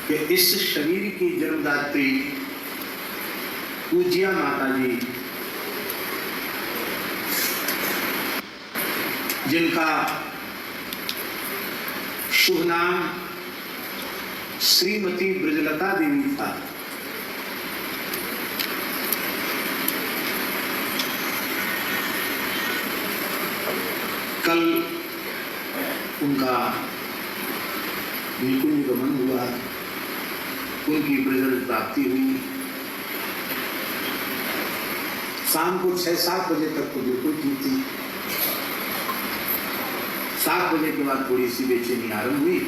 कि इस शरीर की जन्मदात्री पूज्या माता जी, जिनका शुभ नाम श्रीमती ब्रजलता देवी था, कल उनका बिल्कुल गमन हुआ, उनकी ब्रजल प्राप्ति हुई। शाम को 6-7 बजे तक तो बिल्कुल ठीक थी। 7 बजे के बाद थोड़ी सी बेचैनी आरंभ हुई।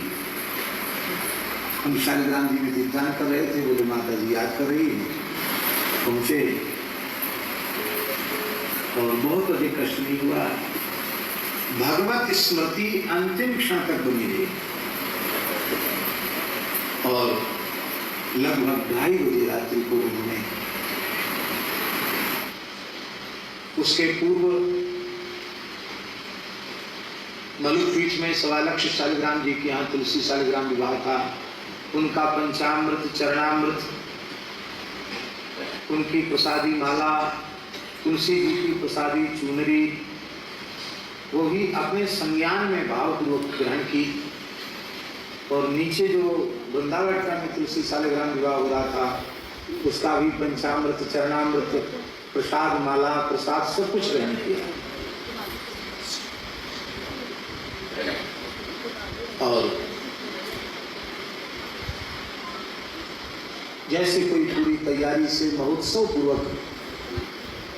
हम शालिग्राम जी में दीपदान कर रहे थे, बोले माता जी याद कर रही है। पहुंचे और बहुत अधिक कष्ट नहीं हुआ। भगवत स्मृति अंतिम क्षण तक बनी रही और लगभग 2:30 बजे रात्रि को उन्होंने उसके पूर्व मलुपीठ में 1.25 लाख शालिग्राम जी के यहाँ तुलसी शालिग्राम विवाह था। उनका पंचामृत चरणामृत, उनकी प्रसादी माला, तुलसी जी की प्रसादी चुनरी, वो भी अपने संज्ञान में भावपूर्वक ग्रहण की। और नीचे जो वृंदावन का में तुलसी शालिग्राम विवाह हो रहा था, उसका भी पंचामृत चरणामृत प्रसाद माला प्रसाद सब कुछ ग्रहण किया। और जैसे कोई पूरी तैयारी से महोत्सव पूर्वक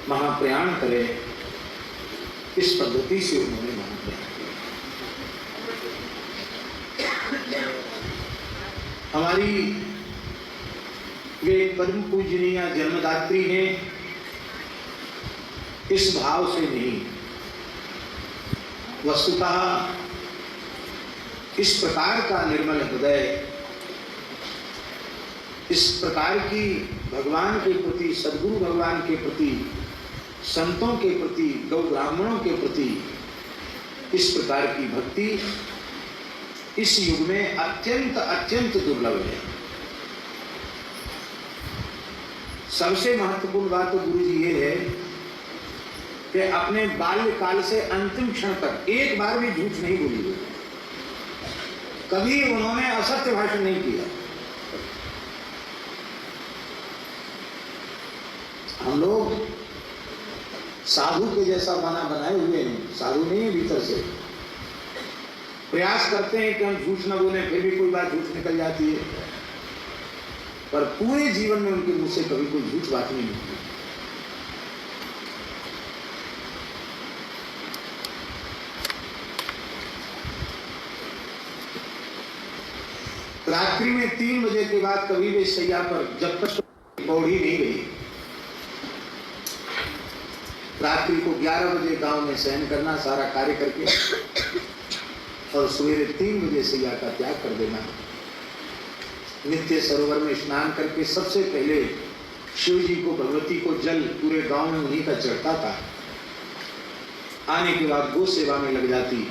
महाप्रयाण करे, इस पद्धति से उन्होंने महाप्रयाण किया। हमारी वे परम पूजनीय जन्मदात्री हैं, इस भाव से नहीं, वस्तुतः इस प्रकार का निर्मल हृदय, इस प्रकार की भगवान के प्रति, सद्गुरु भगवान के प्रति, संतों के प्रति, गौ ब्राह्मणों के प्रति इस प्रकार की भक्ति इस युग में अत्यंत अत्यंत दुर्लभ है। सबसे महत्वपूर्ण बात तो गुरु जी ये है कि अपने बाल्यकाल से अंतिम क्षण तक एक बार भी झूठ नहीं बोली। कभी उन्होंने असत्य भाषण नहीं किया। हम लोग साधु के जैसा बना बनाए हुए हैं, साधु नहीं है भीतर से। प्रयास करते हैं कि हम झूठ न बोले, फिर भी कोई बात झूठ निकल जाती है, पर पूरे जीवन में उनके मुंह से कभी कोई झूठ बात नहीं निकली। रात्रि में 3 बजे के बाद कभी भी शैया पर जब तक पौड़ी नहीं गई। रात्रि को 11 बजे गांव में शयन करना, सारा कार्य करके, और सवेरे 3 बजे शैया का त्याग कर देना। नित्य सरोवर में स्नान करके सबसे पहले शिव जी को, भगवती को जल पूरे गांव में उन्हीं का चढ़ता था। आने के बाद गो सेवा में लग जाती,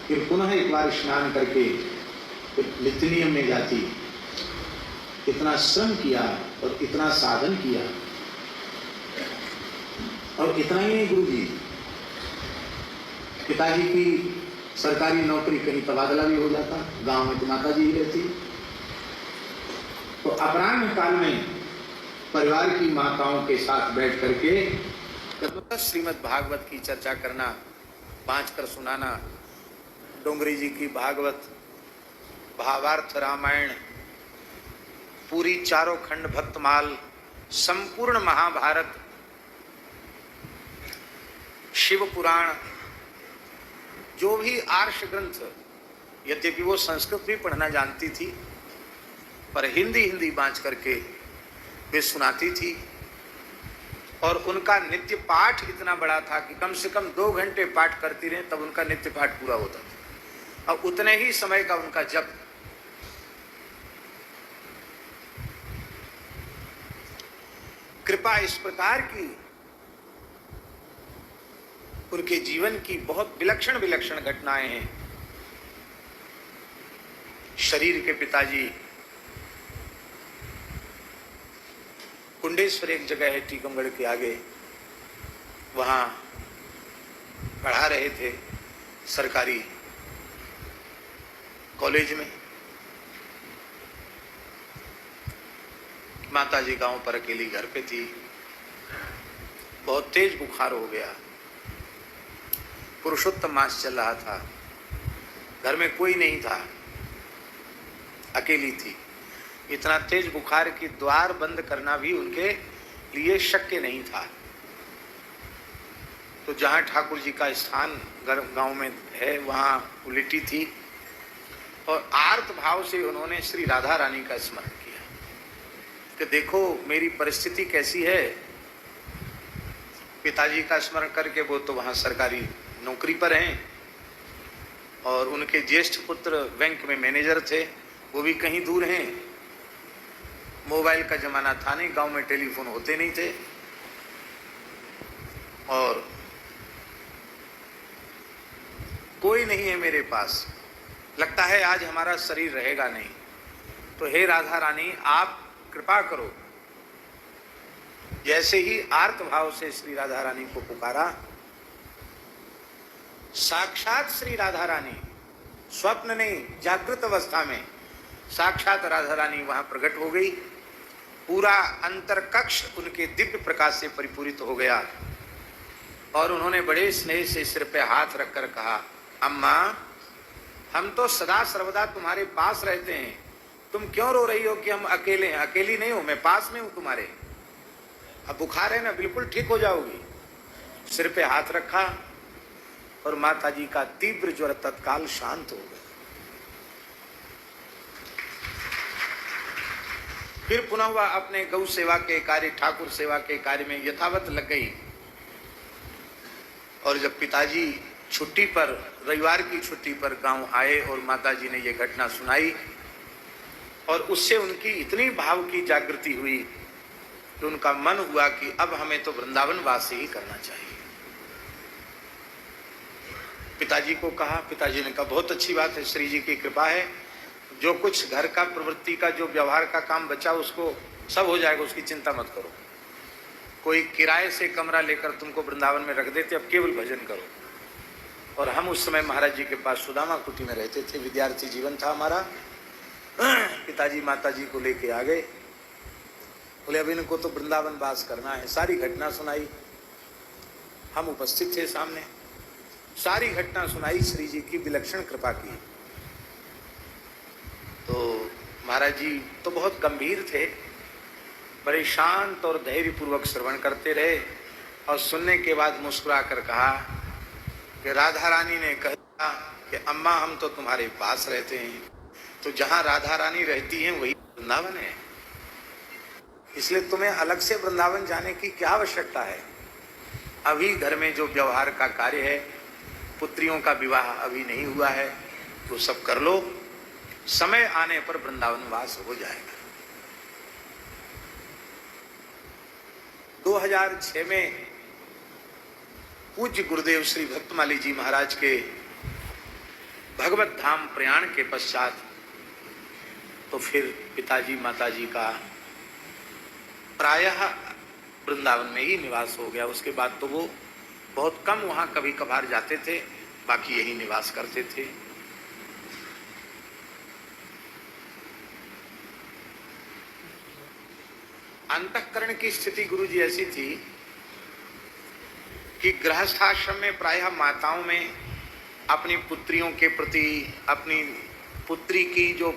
फिर पुनः एक बार स्नान करके लिथनियम में जाती। इतना श्रम किया और इतना साधन किया। और इतना ही नहीं, गुरु जी पिताजी की सरकारी नौकरी, कहीं तबादला भी हो जाता, गांव में तो माता जी ही रहती। तो अपराह्न काल में परिवार की माताओं के साथ बैठ करके श्रीमद् भागवत की चर्चा करना, बांच कर सुनाना, डोंगरी जी की भागवत, भावार्थ रामायण, पूरी 4 खंड भक्तमाल, संपूर्ण महाभारत, शिव पुराण, जो भी आर्ष ग्रंथ, यद्यपि वो संस्कृत भी पढ़ना जानती थी, पर हिंदी बांच करके वे सुनाती थी। और उनका नित्य पाठ इतना बड़ा था कि कम से कम 2 घंटे पाठ करती रहे तब उनका नित्य पाठ पूरा होता था। और उतने ही समय का उनका जप। कृपा इस प्रकार की उनके जीवन की बहुत विलक्षण विलक्षण घटनाएं हैं। शरीर के पिताजी कुंडेश्वर एक जगह है टीकमगढ़ के आगे, वहाँ पढ़ा रहे थे सरकारी कॉलेज में। माताजी गांव पर अकेली घर पे थी, बहुत तेज बुखार हो गया, पुरुषोत्तम मास चल रहा था, घर में कोई नहीं था, अकेली थी। इतना तेज बुखार कि द्वार बंद करना भी उनके लिए शक्य नहीं था। तो जहाँ ठाकुर जी का स्थान गांव में है वहाँ उलटी थी और आर्त भाव से उन्होंने श्री राधा रानी का स्मरण किया कि देखो मेरी परिस्थिति कैसी है। पिताजी का स्मरण करके वो तो वहाँ सरकारी नौकरी पर हैं और उनके ज्येष्ठ पुत्र बैंक में मैनेजर थे, वो भी कहीं दूर हैं। मोबाइल का जमाना था नहीं, गांव में टेलीफोन होते नहीं थे और कोई नहीं है मेरे पास, लगता है आज हमारा शरीर रहेगा नहीं। तो हे राधा रानी आप कृपा करो। जैसे ही आर्त भाव से श्री राधा रानी को पुकारा, साक्षात श्री राधा रानी, स्वप्न नहीं जागृत अवस्था में साक्षात राधा रानी वहां प्रकट हो गई। पूरा अंतर कक्ष उनके दिव्य प्रकाश से परिपूरित हो गया और उन्होंने बड़े स्नेह से सिर पे हाथ रखकर कहा, अम्मा हम तो सदा सर्वदा तुम्हारे पास रहते हैं, तुम क्यों रो रही हो कि हम अकेले हैं? अकेली नहीं हो, मैं पास में हूं तुम्हारे। अब बुखार है ना, बिल्कुल ठीक हो जाओगी। सिर पे हाथ रखा और माता जी का तीव्र ज्वर तत्काल शांत हो गया। फिर पुनः वह अपने गौ सेवा के कार्य, ठाकुर सेवा के कार्य में यथावत लग गई। और जब पिताजी छुट्टी पर, रविवार की छुट्टी पर गांव आए और माताजी ने यह घटना सुनाई और उससे उनकी इतनी भाव की जागृति हुई कि उनका मन हुआ कि अब हमें तो वृंदावन वास ही करना चाहिए। पिताजी को कहा, पिताजी ने कहा बहुत अच्छी बात है, श्री जी की कृपा है, जो कुछ घर का प्रवृत्ति का जो व्यवहार का काम बचा उसको सब हो जाएगा, उसकी चिंता मत करो। कोई किराए से कमरा लेकर तुमको वृंदावन में रख देते, अब केवल भजन करो। और हम उस समय महाराज जी के पास सुदामा कुटी में रहते थे, विद्यार्थी जीवन था हमारा। पिताजी माता जी को लेके आ गए, बोले अब इनको तो वृंदावन वास करना है। सारी घटना सुनाई, हम उपस्थित थे सामने, सारी घटना सुनाई, श्री जी की विलक्षण कृपा की। तो महाराज जी तो बहुत गंभीर थे, बड़े शांत और धैर्य पूर्वक श्रवण करते रहे और सुनने के बाद मुस्कुरा कर कहा कि राधा रानी ने कहा कि अम्मा हम तो तुम्हारे पास रहते हैं, तो जहाँ राधा रानी रहती हैं वही वृंदावन है, इसलिए तुम्हें अलग से वृंदावन जाने की क्या आवश्यकता है। अभी घर में जो व्यवहार का कार्य है, पुत्रियों का विवाह अभी नहीं हुआ है, तो सब कर लो, समय आने पर वृंदावन वास हो जाएगा। 2006 में पूज्य गुरुदेव श्री भक्तमाली जी महाराज के भगवत धाम प्रयाण के पश्चात तो फिर पिताजी माताजी का प्रायः वृंदावन में ही निवास हो गया। उसके बाद तो वो बहुत कम वहाँ कभी कभार जाते थे, बाकी यही निवास करते थे। अंतःकरण की स्थिति गुरुजी ऐसी थी कि गृहस्थाश्रम में प्रायः माताओं में अपनी पुत्रियों के प्रति, अपनी पुत्री की जो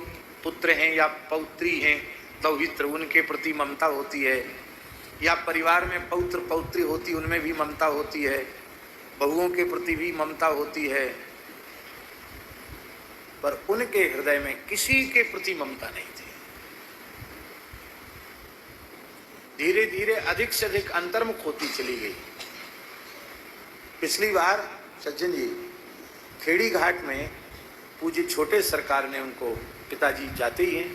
पुत्र हैं या पौत्री हैं दौहित्र, उनके प्रति ममता होती है, या परिवार में पौत्र पौत्री होती उनमें भी ममता होती है, बहुओं के प्रति भी ममता होती है, पर उनके हृदय में किसी के प्रति ममता नहीं थी। धीरे धीरे अधिक से अधिक अंतर्मुख होती चली गई। पिछली बार सज्जन जी खेड़ी घाट में पूज्य छोटे सरकार ने उनको, पिताजी जाते ही हैं,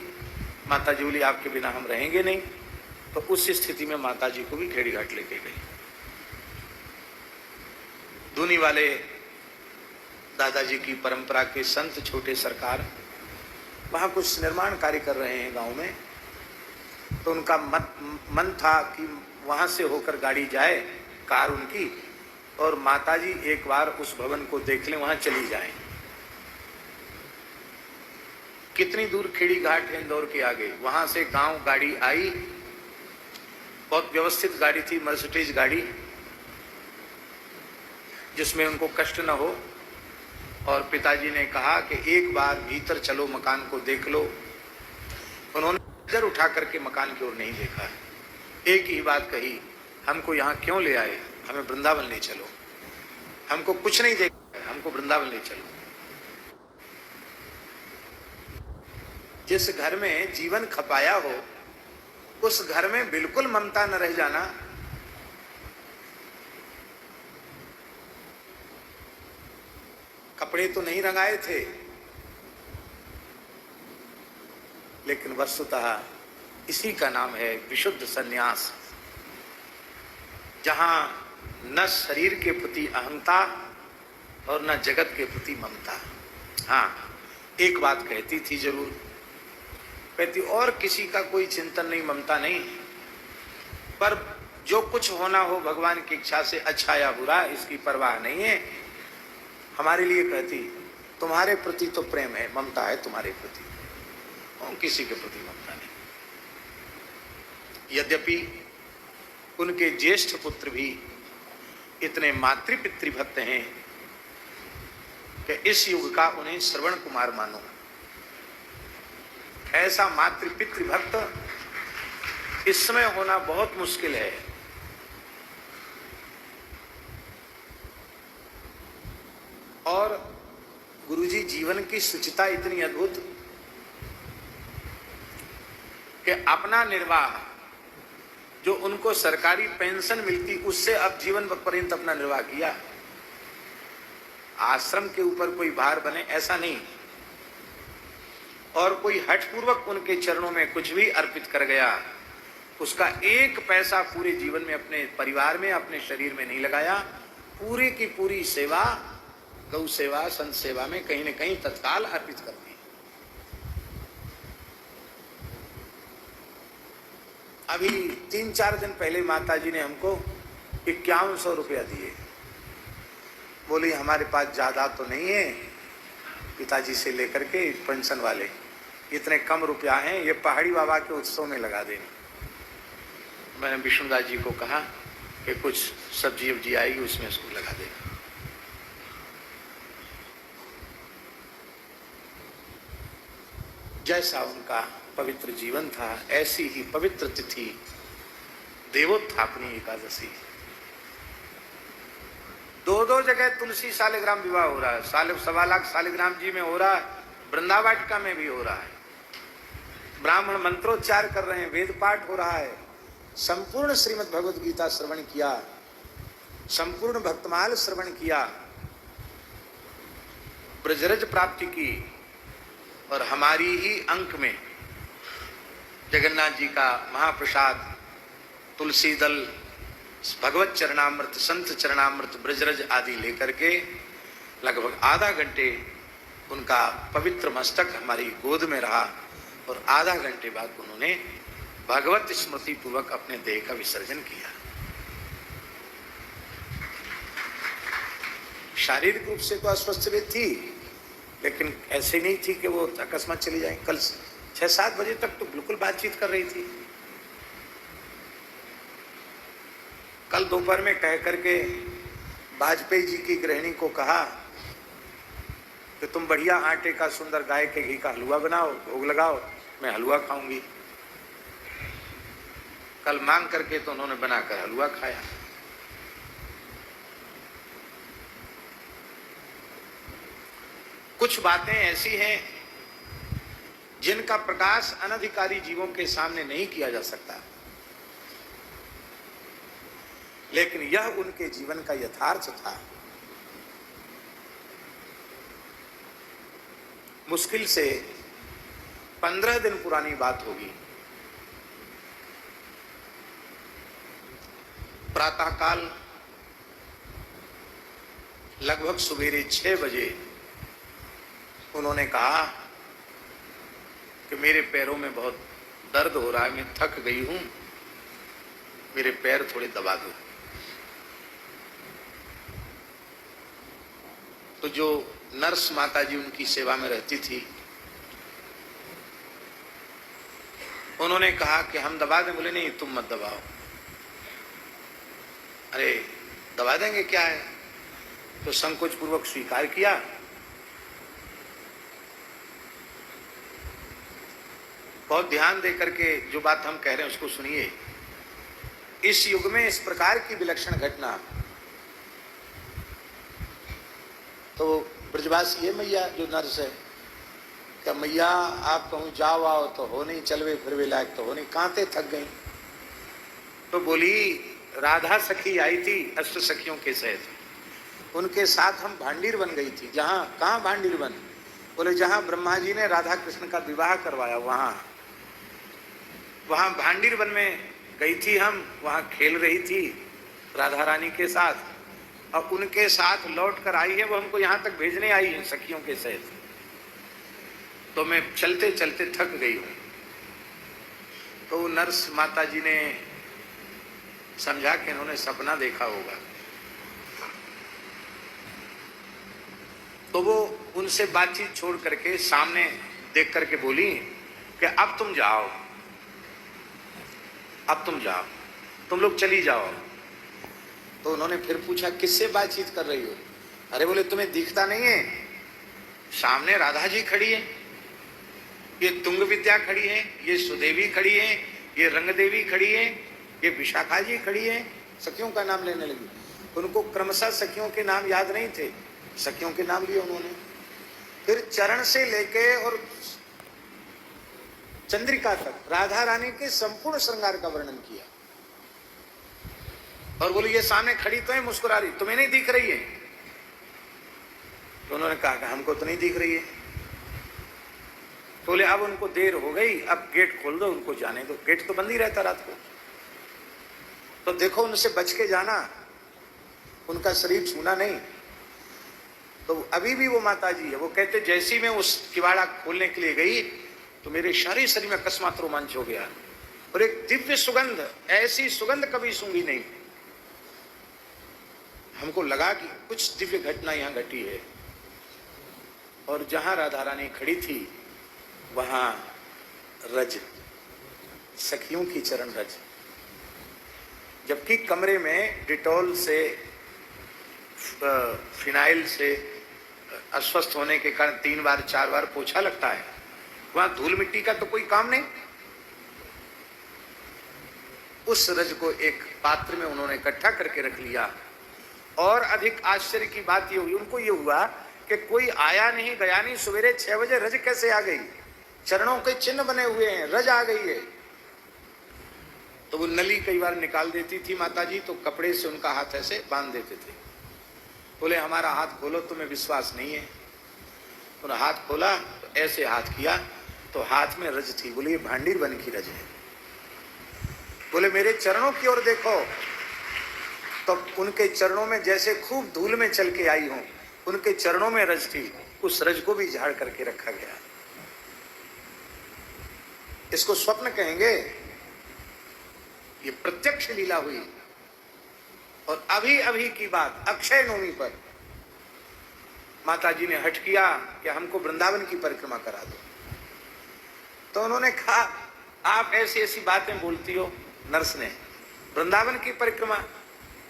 माताजी बोली आपके बिना हम रहेंगे नहीं, तो उस स्थिति में माताजी को भी खेड़ी घाट लेके गई। दूनी वाले दादाजी की परंपरा के संत छोटे सरकार वहां कुछ निर्माण कार्य कर रहे हैं गांव में, तो उनका मन था कि वहां से होकर गाड़ी जाए, कार उनकी, और माताजी एक बार उस भवन को देख लें, वहां चली जाएं। कितनी दूर खेड़ी घाट है इंदौर के आगे, वहां से गांव गाड़ी आई, बहुत व्यवस्थित गाड़ी थी, मर्सिडीज गाड़ी, जिसमें उनको कष्ट न हो। और पिताजी ने कहा कि एक बार भीतर चलो, मकान को देख लो। उन्होंने नजर उठा करके मकान की ओर नहीं देखा, एक ही बात कही, हमको यहाँ क्यों ले आए, हमें वृंदावन ले चलो, हमको कुछ नहीं देखा, हमको वृंदावन ले चलो। जिस घर में जीवन खपाया हो उस घर में बिल्कुल ममता न रह जाना, कपड़े तो नहीं रंगाए थे, लेकिन वस्तुतः इसी का नाम है विशुद्ध संन्यास, जहां न शरीर के प्रति अहंता और न जगत के प्रति ममता। हाँ, एक बात कहती थी जरूर, कहती और किसी का कोई चिंतन नहीं, ममता नहीं, पर जो कुछ होना हो भगवान की इच्छा से, अच्छा या बुरा, इसकी परवाह नहीं है हमारे लिए। कहती तुम्हारे प्रति तो प्रेम है, ममता है तुम्हारे प्रति, और किसी के प्रति ममता नहीं। यद्यपि उनके ज्येष्ठ पुत्र भी इतने मातृपितृभक्त हैं कि इस युग का उन्हें श्रवण कुमार मानो। ऐसा मातृपितृभक्त इस समय होना बहुत मुश्किल है। और गुरुजी जीवन की शुचिता इतनी अद्भुत कि अपना निर्वाह, जो उनको सरकारी पेंशन मिलती, उससे अब जीवन पर्यंत अपना निर्वाह किया। आश्रम के ऊपर कोई भार बने ऐसा नहीं, और कोई हठपूर्वक उनके चरणों में कुछ भी अर्पित कर गया, उसका एक पैसा पूरे जीवन में अपने परिवार में, अपने शरीर में नहीं लगाया। पूरी की पूरी सेवा, गौ सेवा, संत सेवा में कहीं न कहीं तत्काल अर्पित कर दी। अभी 3-4 दिन पहले माताजी ने हमको 5100 रुपया दिए। बोली हमारे पास ज्यादा तो नहीं है, पिताजी से लेकर के पेंशन वाले, इतने कम रुपया हैं, ये पहाड़ी बाबा के उत्सव में लगा देंगे। मैंने विष्णुदास जी को कहा कि कुछ सब्जी वब्जी आएगी उसमें उसको लगा देना। जैसा उनका पवित्र जीवन था, ऐसी ही पवित्र तिथि देवोत्थापनी एकादशी। 2-2 जगह तुलसी शालिग्राम विवाह हो रहा है, 1.25 लाख शालिग्राम जी में हो रहा है, वृंदावाटिका में भी हो रहा है। ब्राह्मण मंत्रोच्चार कर रहे हैं, वेद पाठ हो रहा है, संपूर्ण श्रीमद् भगवद गीता श्रवण किया, संपूर्ण भक्तमाल श्रवण किया, ब्रजरज प्राप्ति की। और हमारी ही अंक में जगन्नाथ जी का महाप्रसाद, तुलसी दल, भगवत चरणामृत, संत चरणामृत, ब्रजरज आदि लेकर के लगभग आधा घंटे उनका पवित्र मस्तक हमारी गोद में रहा, और आधा घंटे बाद उन्होंने भगवत स्मृति पूर्वक अपने देह का विसर्जन किया। शारीरिक रूप से तो अस्वस्थ भी थी, लेकिन ऐसे नहीं थी कि वो अकस्मात चली जाए। कल 6-7 बजे तक तो बिल्कुल बातचीत कर रही थी। कल दोपहर में कह करके वाजपेयी जी की गृहिणी को कहा कि तुम बढ़िया आटे का सुंदर गाय के घी का हलवा बनाओ, भोग लगाओ, मैं हलवा खाऊंगी। कल मांग करके तो उन्होंने बनाकर हलवा खाया। कुछ बातें ऐसी हैं जिनका प्रकाश अनधिकारी जीवों के सामने नहीं किया जा सकता, लेकिन यह उनके जीवन का यथार्थ था। मुश्किल से 15 दिन पुरानी बात होगी। प्रातःकाल लगभग सवेरे 6 बजे उन्होंने कहा कि मेरे पैरों में बहुत दर्द हो रहा है, मैं थक गई हूं, मेरे पैर थोड़े दबा दो। तो जो नर्स माता जी उनकी सेवा में रहती थी, उन्होंने कहा कि हम दबा दें। बोले नहीं, तुम मत दबाओ। अरे दबा देंगे, क्या है। तो संकोच पूर्वक स्वीकार किया। बहुत ध्यान दे करके जो बात हम कह रहे हैं उसको सुनिए। इस युग में इस प्रकार की विलक्षण घटना, तो ब्रजवासी है मैया जो नर्स है, क्या मैया आप कहूँ जाओ आओ तो हो नहीं, चलवे फिरवे लायक तो हो नहीं, कांते थक गई। तो बोली राधा सखी आई थी अष्ट सखियों के सहित, उनके साथ हम भांडीर बन गई थी। जहाँ, कहाँ भांडीर बन? बोले जहाँ ब्रह्मा जी ने राधा कृष्ण का विवाह करवाया वहाँ भांडीर वन में गई थी हम, वहाँ खेल रही थी राधा रानी के साथ, और उनके साथ लौट कर आई है। वो हमको यहाँ तक भेजने आई है सखियों के सहित। तो मैं चलते चलते थक गई हूँ। तो नर्स माता जी ने समझा कि इन्होंने सपना देखा होगा, तो वो उनसे बातचीत छोड़ करके सामने देख करके बोली कि अब तुम जाओ, अब तुम जाओ, तुम लोग चली जाओ। तो उन्होंने फिर पूछा किससे बातचीत कर रही हो? अरे बोले तुम्हें दिखता नहीं है, सामने राधा जी खड़ी है, ये तुंग विद्या खड़ी है, ये सुदेवी खड़ी है, ये रंग देवी खड़ी है, ये विशाखा जी खड़ी है। सखियों का नाम लेने लगी। उनको क्रमशः सखियों के नाम याद नहीं थे, सखियों के नाम लिए उन्होंने। फिर चरण से लेके और चंद्रिका तक राधा रानी के संपूर्ण श्रृंगार का वर्णन किया। और बोली ये सामने खड़ी तो है, मुस्कुरा रही, तुम्हें नहीं दिख रही है? तो उन्होंने कहा कि हमको तो नहीं दिख रही है। तो बोले अब उनको देर हो गई, अब गेट खोल दो, उनको जाने दो। गेट तो बंद ही रहता रात को, तो देखो उनसे बच के जाना, उनका शरीर छूना नहीं। तो अभी भी वो माता जी है, वो कहते जैसी मैं उस किवाड़ा खोलने के लिए गई तो मेरे सारे शरीर में अकस्मात रोमांच हो गया, और एक दिव्य सुगंध, ऐसी सुगंध कभी सूंघी नहीं। हमको लगा कि कुछ दिव्य घटना यहाँ घटी है। और जहां राधा रानी खड़ी थी वहां रज, सखियों की चरण रज, जबकि कमरे में डिटॉल से, फिनाइल से अस्वस्थ होने के कारण 3 बार 4 बार पोछा लगता है, वहां धूल मिट्टी का तो कोई काम नहीं। उस रज को एक पात्र में उन्होंने इकट्ठा करके रख लिया। और अधिक आश्चर्य की बात ये हुई, उनको ये हुआ कि कोई आया नहीं गया नहीं, सवेरे 6 बजे रज कैसे आ गई? चरणों के चिन्ह बने हुए हैं, रज आ गई है। तो वो नली कई बार निकाल देती थी माता जी, तो कपड़े से उनका हाथ ऐसे बांध देते थे। बोले हमारा हाथ खोलो, तुम्हें विश्वास नहीं है। उन्होंने हाथ खोला तो ऐसे हाथ किया तो हाथ में रज थी। बोले ये भांडीर बन की रज है। बोले मेरे चरणों की ओर देखो, तो उनके चरणों में जैसे खूब धूल में चल के आई हूं, उनके चरणों में रज थी। उस रज को भी झाड़ करके रखा गया। इसको स्वप्न कहेंगे, ये प्रत्यक्ष लीला हुई। और अभी अभी की बात, अक्षय नवमी पर माता जी ने हठ किया कि हमको वृंदावन की परिक्रमा करा दो। तो उन्होंने कहा आप ऐसी ऐसी बातें बोलती हो, नर्स ने, वृंदावन की परिक्रमा,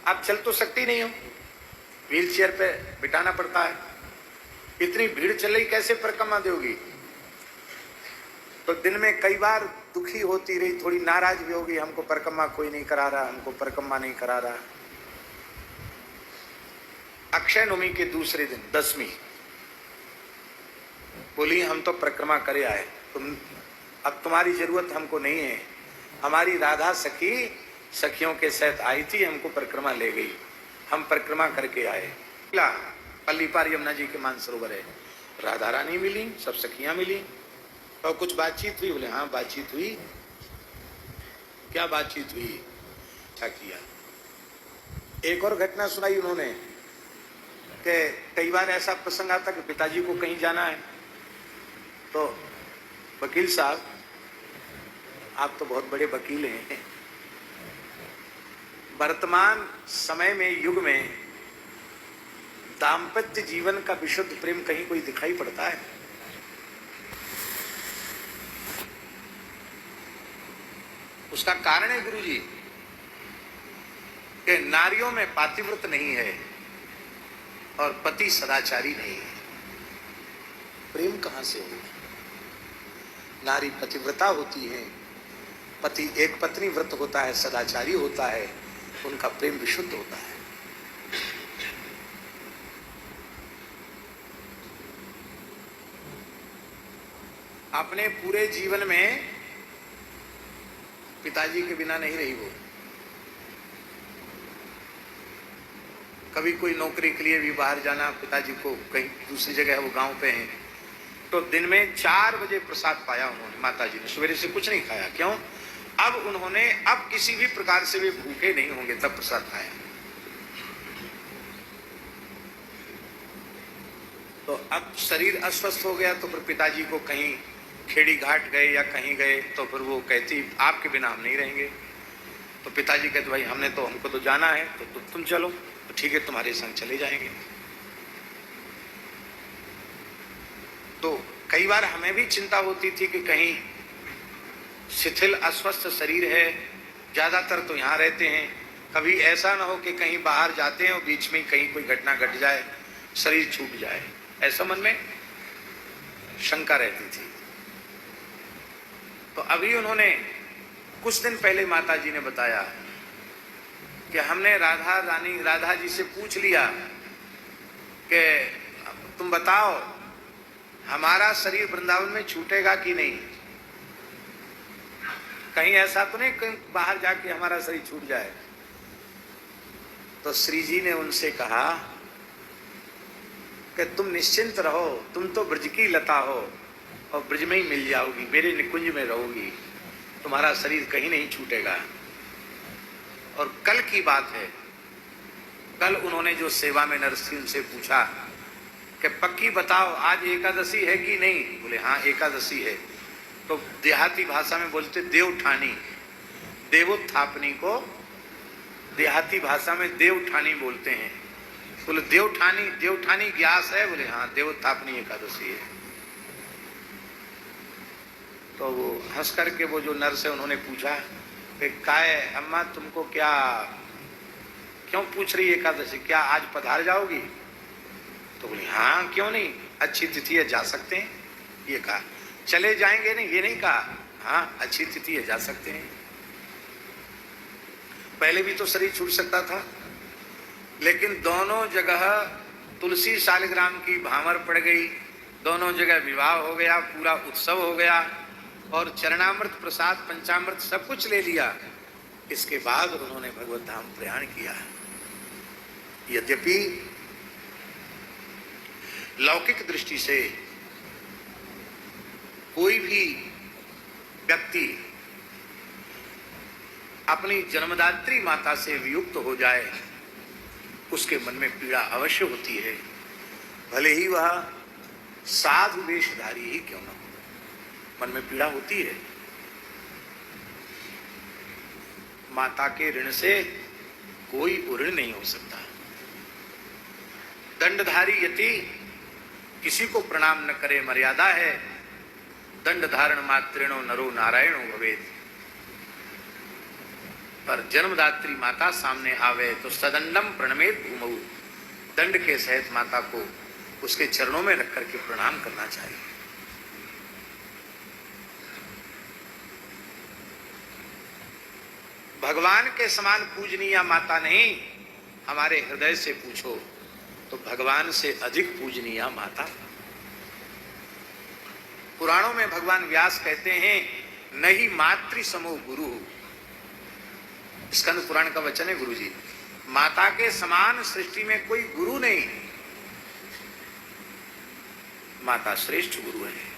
आप चल तो सकती नहीं हो, व्हील चेयर पे बिठाना पड़ता है, इतनी भीड़ चल रही, कैसे परिक्रमा दोगी? तो दिन में कई बार दुखी होती रही, थोड़ी नाराज भी होगी, हमको परिक्रमा कोई नहीं करा रहा, हमको परिक्रमा नहीं करा रहा। अक्षय नवमी के दूसरे दिन, 10वीं, बोली हम तो परिक्रमा करे आए, अब तुम्हारी जरूरत हमको नहीं है। हमारी राधा सखी सखियों के साथ आई थी, हमको परिक्रमा ले गई, हम परिक्रमा करके आए। पल्ली पार यमुना जी के मानसरोवर है, राधा रानी मिली, सब सखियां मिली, और कुछ बातचीत हुई। बोले हाँ बातचीत हुई। क्या बातचीत हुई? क्या किया? एक और घटना सुनाई उन्होंने कि कई बार ऐसा प्रसंग आता कि पिताजी को कहीं जाना है, तो वकील साहब आप तो बहुत बड़े वकील हैं। वर्तमान समय में, युग में दाम्पत्य जीवन का विशुद्ध प्रेम कहीं कोई दिखाई पड़ता है? उसका कारण है गुरुजी कि नारियों में पातिव्रत नहीं है और पति सदाचारी नहीं है। प्रेम कहां से होगा? नारी पतिव्रता होती है, पति एक पत्नी व्रत होता है, सदाचारी होता है, उनका प्रेम विशुद्ध होता है। अपने पूरे जीवन में पिताजी के बिना नहीं रही वो। कभी कोई नौकरी के लिए भी बाहर जाना, पिताजी को कहीं दूसरी जगह, वो गांव पे हैं, तो दिन में 4 बजे प्रसाद पाया उन्होंने, माताजी ने। सवेरे से कुछ नहीं खाया। क्यों? अब उन्होंने, अब किसी भी प्रकार से वे भूखे नहीं होंगे तब प्रसाद खाया। तो अब शरीर अस्वस्थ हो गया तो फिर पिताजी को कहीं खेड़ी घाट गए या कहीं गए तो फिर वो कहती आपके बिना हम नहीं रहेंगे। तो पिताजी कहते भाई हमको तो जाना है, तो तुम चलो। तो ठीक है, तुम्हारे संग चले जाएंगे। तो कई बार हमें भी चिंता होती थी कि कहीं शिथिल अस्वस्थ शरीर है, ज्यादातर तो यहाँ रहते हैं, कभी ऐसा ना हो कि कहीं बाहर जाते हैं और बीच में कहीं कोई घटना घट जाए, शरीर छूट जाए, ऐसा मन में शंका रहती थी। तो अभी उन्होंने कुछ दिन पहले माता जी ने बताया कि हमने राधा जी से पूछ लिया कि तुम बताओ हमारा शरीर वृंदावन में छूटेगा कि नहीं, कहीं ऐसा तो नहीं कहीं बाहर जाके हमारा शरीर छूट जाए। तो श्री जी ने उनसे कहा कि तुम निश्चिंत रहो, तुम तो ब्रज की लता हो और ब्रज में ही मिल जाओगी, मेरे निकुंज में रहोगी, तुम्हारा शरीर कहीं नहीं छूटेगा। और कल की बात है, कल उन्होंने जो सेवा में नरसिंह से पूछा कि पक्की बताओ आज एकादशी है कि नहीं, बोले हाँ एकादशी है। तो देहाती भाषा में बोलते देवठानी, देवोत्थापनी को देहाती भाषा में देवठानी बोलते हैं। बोले देवठानी ग्यास है, बोले हाँ देवोत्थापनी एकादशी है। तो वो हंस करके वो जो नर्स है उन्होंने पूछा कि काय अम्मा तुमको क्या, क्यों पूछ रही एकादशी, क्या आज पधार जाओगी? तो बोली हाँ क्यों नहीं, अच्छी तिथि है जा सकते हैं, ये कहा। चले जाएंगे नहीं, ये नहीं कहा, हाँ अच्छी तिथि है जा सकते हैं। पहले भी तो शरीर छूट सकता था, लेकिन दोनों जगह तुलसी शालिग्राम की भामर पड़ गई, दोनों जगह विवाह हो गया, पूरा उत्सव हो गया और चरणामृत प्रसाद पंचामृत सब कुछ ले लिया। इसके बाद उन्होंने भगवत धाम प्रयाण किया। यद्यपि लौकिक दृष्टि से कोई भी व्यक्ति अपनी जन्मदात्री माता से वियुक्त हो जाए उसके मन में पीड़ा अवश्य होती है, भले ही वह साधु वेशधारी ही क्यों न हो, मन में पीड़ा होती है। माता के ऋण से कोई ऋण नहीं हो सकता। दंडधारी यति किसी को प्रणाम न करे मर्यादा है, दंड धारण मात्रेणो नरो नारायणो भवेत्। पर जन्मदात्री माता सामने आवे तो सदंडम प्रणमेत भूमौ, दंड के सहित माता को उसके चरणों में रख करके प्रणाम करना चाहिए। भगवान के समान पूजनीय माता नहीं, हमारे हृदय से पूछो तो भगवान से अधिक पूजनीय माता। पुराणों में भगवान व्यास कहते हैं नहीं मातृ समो गुरु, स्कंद पुराण का वचन है गुरुजी, माता के समान सृष्टि में कोई गुरु नहीं, माता श्रेष्ठ गुरु है।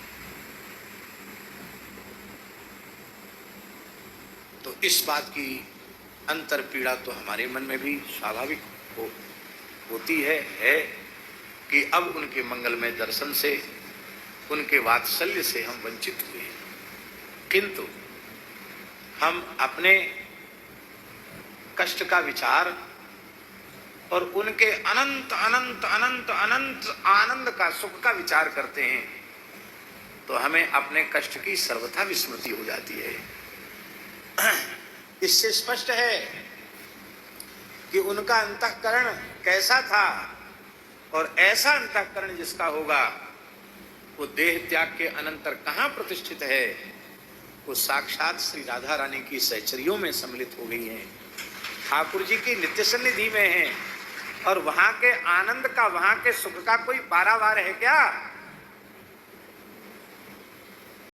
तो इस बात की अंतर पीड़ा तो हमारे मन में भी स्वाभाविक होती है कि अब उनके मंगलमय दर्शन से, उनके वात्सल्य से हम वंचित हुए हैं। किंतु हम अपने कष्ट का विचार और उनके अनंत अनंत अनंत अनंत आनंद का, सुख का विचार करते हैं तो हमें अपने कष्ट की सर्वथा विस्मृति हो जाती है। इससे स्पष्ट है कि उनका अंतःकरण कैसा था, और ऐसा अंतःकरण जिसका होगा वो देह त्याग के अनंतर कहाँ प्रतिष्ठित है, वो साक्षात श्री राधा रानी की सहचरियों में सम्मिलित हो गई हैं, ठाकुर जी की नित्य सन्निधि में हैं, और वहां के आनंद का, वहां के सुख का कोई पारावार है क्या?